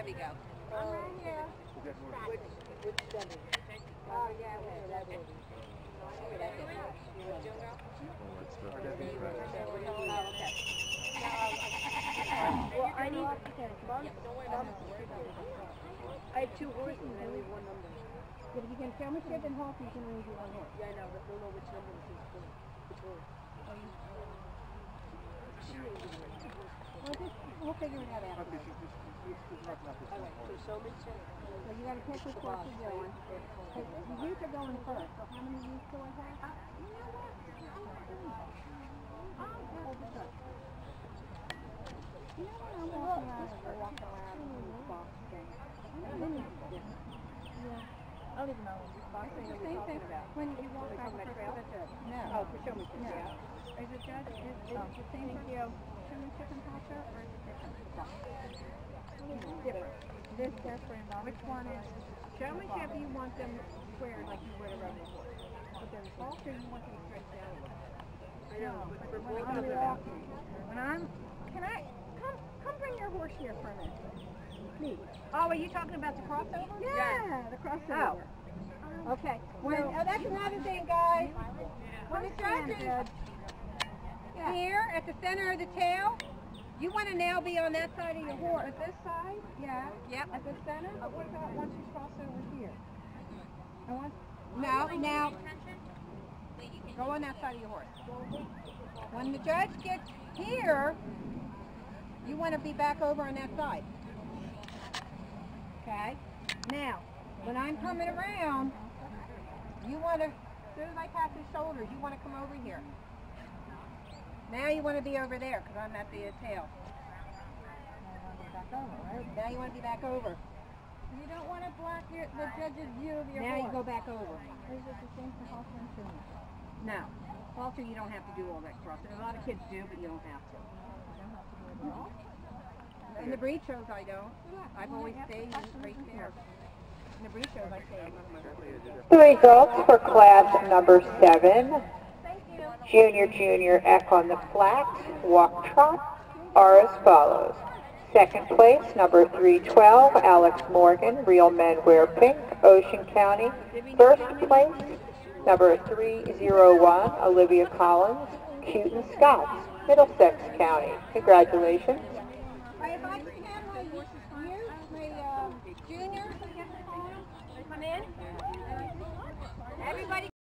Debbie go? I'm right here. Which Debbie? Oh, yeah, that will be. Well, I need. I have 2 horses and I leave 1 number. But if you can tell me Chip and Hawk, you can only do 1 horse. Yeah, I know, but don't know which number this is for. Which horse? We'll figure it out after. Okay, alright, so show me Chip. So you gotta pick which horse you're going. The youth are going first, so how many youth do I have? You know what? You know what, I'm walking around in this box thing. Yeah. I don't even know what this box thing we're talking about. When you walk back to the trail? No. Oh, for show me Chip, yeah. Is it judge? Is it the same for showmanship and culture, or is it different? Different. This different. Which one is showmanship? You want them squared like you would around the horse. But then culture, you want them stretched out. I know. But for both of them. When I'm, can I come bring your horse here for a minute? Please. Oh, are you talking about the crossover? Yeah, the crossover. Oh. Okay. Well, that's another thing, guys. When the judges here at the center of the tail, you want to now be on that side of your horse. At this side? Yeah. Yep. At the center? What about once you cross over here? I want. No, now. Go on that side of your horse. When the judge gets here, you want to be back over on that side. Okay? Now, when I'm coming around, you want to, as soon as I pass his shoulders, you want to come over here. Now you want to be over there, because I'm at the tail. Now you want to be back over. You don't want to block the judge's view of your horse. Now you go back over. Is it the same for halter and showman? No. Halter, you don't have to do all that crossing. A lot of kids do, but you don't have to. In the breed shows, I don't. I've always stayed right there. In the breed shows, I stay. The results for class number 7, Junior Eck on the flat, walk trot, are as follows. Second place, number 312, Alex Morgan, Real Men Wear Pink, Ocean County. First place, number 301, Olivia Collins, Cute and Scots, Middlesex County. Congratulations.